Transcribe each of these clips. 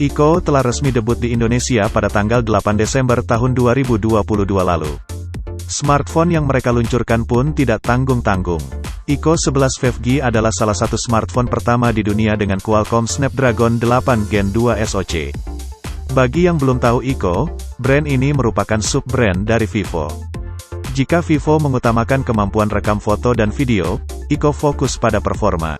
Ico telah resmi debut di Indonesia pada tanggal 8 Desember tahun 2022 lalu. Smartphone yang mereka luncurkan pun tidak tanggung-tanggung. Ico 11 5G adalah salah satu smartphone pertama di dunia dengan Qualcomm Snapdragon 8 Gen 2 SoC. Bagi yang belum tahu Ico, brand ini merupakan sub-brand dari Vivo. Jika Vivo mengutamakan kemampuan rekam foto dan video, Ico fokus pada performa.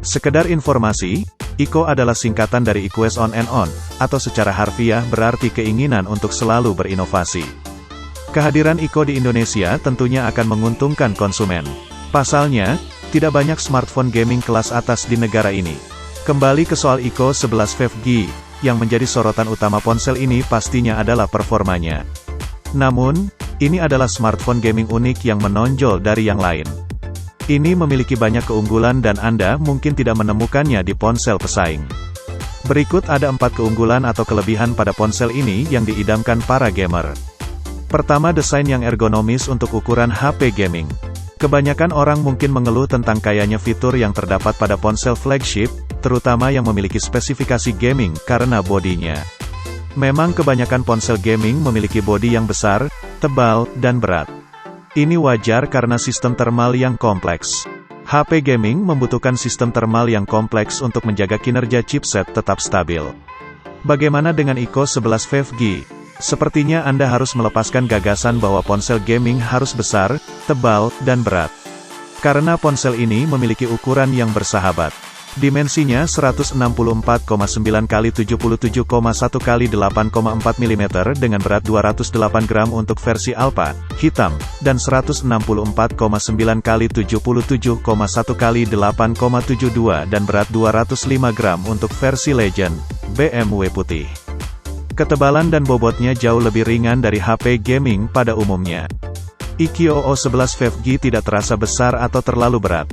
Sekedar informasi, Ico adalah singkatan dari Equals On and On, atau secara harfiah berarti keinginan untuk selalu berinovasi. Kehadiran Ico di Indonesia tentunya akan menguntungkan konsumen. Pasalnya, tidak banyak smartphone gaming kelas atas di negara ini. Kembali ke soal Ico 11 5G, yang menjadi sorotan utama ponsel ini pastinya adalah performanya. Namun, ini adalah smartphone gaming unik yang menonjol dari yang lain. Ini memiliki banyak keunggulan dan Anda mungkin tidak menemukannya di ponsel pesaing. Berikut ada 4 keunggulan atau kelebihan pada ponsel ini yang diidamkan para gamer. Pertama, desain yang ergonomis untuk ukuran HP gaming. Kebanyakan orang mungkin mengeluh tentang kayanya fitur yang terdapat pada ponsel flagship, terutama yang memiliki spesifikasi gaming karena bodinya. Memang kebanyakan ponsel gaming memiliki bodi yang besar, tebal, dan berat. Ini wajar karena sistem thermal yang kompleks. HP gaming membutuhkan sistem thermal yang kompleks untuk menjaga kinerja chipset tetap stabil. Bagaimana dengan Ico 11 5G? Sepertinya Anda harus melepaskan gagasan bahwa ponsel gaming harus besar, tebal, dan berat. Karena ponsel ini memiliki ukuran yang bersahabat. Dimensinya 164,9 x 77,1 x 8,4 mm dengan berat 208 gram untuk versi Alpha, hitam, dan 164,9 x 77,1 x 8,72 dan berat 205 gram untuk versi Legend, BMW putih. Ketebalan dan bobotnya jauh lebih ringan dari HP gaming pada umumnya. Ico 11 5G tidak terasa besar atau terlalu berat.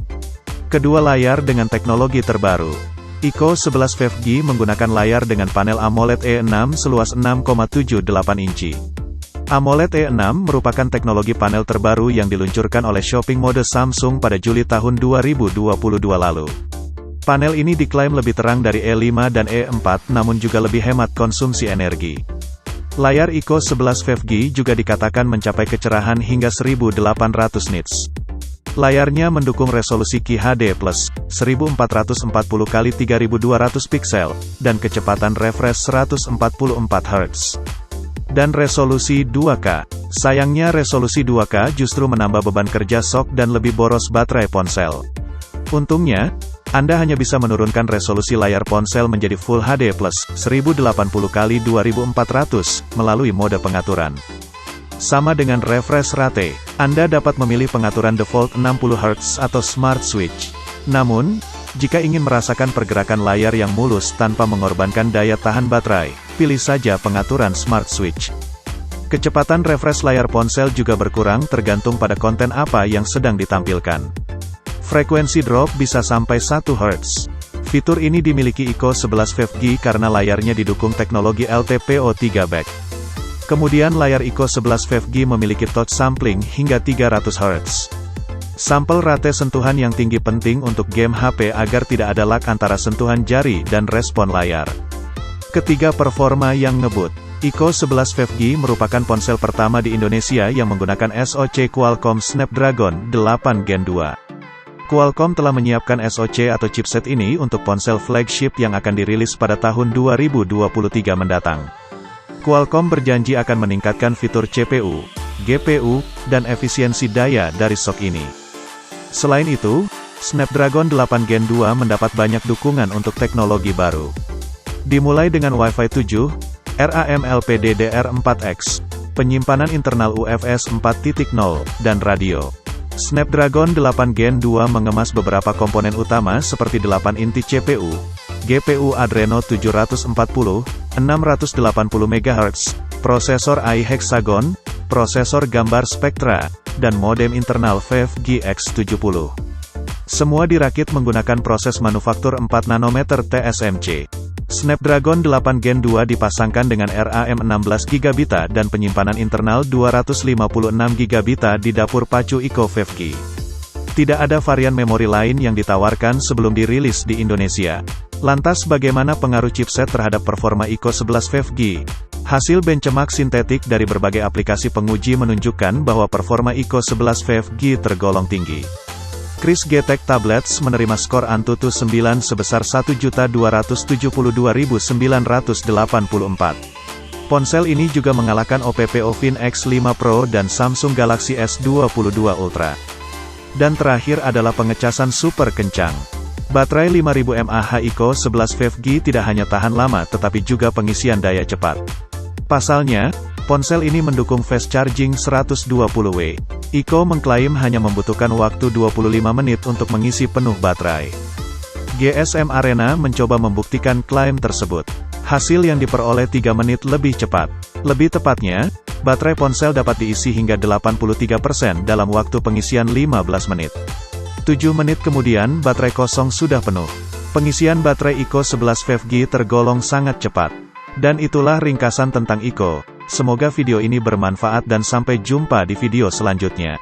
Kedua, layar dengan teknologi terbaru. Ico 11 5G menggunakan layar dengan panel AMOLED E6 seluas 6,78 inci. AMOLED E6 merupakan teknologi panel terbaru yang diluncurkan oleh shopping mode Samsung pada Juli tahun 2022 lalu. Panel ini diklaim lebih terang dari E5 dan E4 namun juga lebih hemat konsumsi energi. Layar Ico 11 5G juga dikatakan mencapai kecerahan hingga 1800 nits. Layarnya mendukung resolusi QHD+, 1440 x 3200 piksel, dan kecepatan refresh 144 Hz. Dan resolusi 2K. Sayangnya resolusi 2K justru menambah beban kerja SoC dan lebih boros baterai ponsel. Untungnya, Anda hanya bisa menurunkan resolusi layar ponsel menjadi Full HD+, 1080 x 2400, melalui mode pengaturan. Sama dengan refresh rate, Anda dapat memilih pengaturan default 60 Hz atau Smart Switch. Namun, jika ingin merasakan pergerakan layar yang mulus tanpa mengorbankan daya tahan baterai, pilih saja pengaturan Smart Switch. Kecepatan refresh layar ponsel juga berkurang tergantung pada konten apa yang sedang ditampilkan. Frekuensi drop bisa sampai 1 Hz. Fitur ini dimiliki Ico 11 5G karena layarnya didukung teknologi LTPO3 back. Kemudian layar Ico 11 5G memiliki touch sampling hingga 300 Hz. Sampel rate sentuhan yang tinggi penting untuk game HP agar tidak ada lag antara sentuhan jari dan respon layar. Ketiga, performa yang ngebut. Ico 11 5G merupakan ponsel pertama di Indonesia yang menggunakan SoC Qualcomm Snapdragon 8 Gen 2. Qualcomm telah menyiapkan SoC atau chipset ini untuk ponsel flagship yang akan dirilis pada tahun 2023 mendatang. Qualcomm berjanji akan meningkatkan fitur CPU, GPU, dan efisiensi daya dari SoC ini. Selain itu, Snapdragon 8 Gen 2 mendapat banyak dukungan untuk teknologi baru. Dimulai dengan Wi-Fi 7, RAM LPDDR4X, penyimpanan internal UFS 4.0, dan radio. Snapdragon 8 Gen 2 mengemas beberapa komponen utama seperti 8 inti CPU, GPU Adreno 740, 680 MHz, prosesor AI Hexagon, prosesor gambar Spectra, dan modem internal 5G X70. Semua dirakit menggunakan proses manufaktur 4 nanometer TSMC. Snapdragon 8 Gen 2 dipasangkan dengan RAM 16 GB dan penyimpanan internal 256 GB di dapur pacu Ico 5G. Tidak ada varian memori lain yang ditawarkan sebelum dirilis di Indonesia. Lantas bagaimana pengaruh chipset terhadap performa Ico 11 5G? Hasil benchmark sintetik dari berbagai aplikasi penguji menunjukkan bahwa performa Ico 11 5G tergolong tinggi. Kris G-Tech Tablets menerima skor Antutu 9 sebesar 1.272.984. Ponsel ini juga mengalahkan Oppo Find X5 Pro dan Samsung Galaxy S22 Ultra. Dan terakhir adalah pengecasan super kencang. Baterai 5000 mAh Ico 11 5G tidak hanya tahan lama tetapi juga pengisian daya cepat. Pasalnya, ponsel ini mendukung fast charging 120W. Ico mengklaim hanya membutuhkan waktu 25 menit untuk mengisi penuh baterai. GSM Arena mencoba membuktikan klaim tersebut. Hasil yang diperoleh 3 menit lebih cepat. Lebih tepatnya, baterai ponsel dapat diisi hingga 83% dalam waktu pengisian 15 menit. 7 menit kemudian baterai kosong sudah penuh. Pengisian baterai Ico 11 5G tergolong sangat cepat. Dan itulah ringkasan tentang Ico. Semoga video ini bermanfaat dan sampai jumpa di video selanjutnya.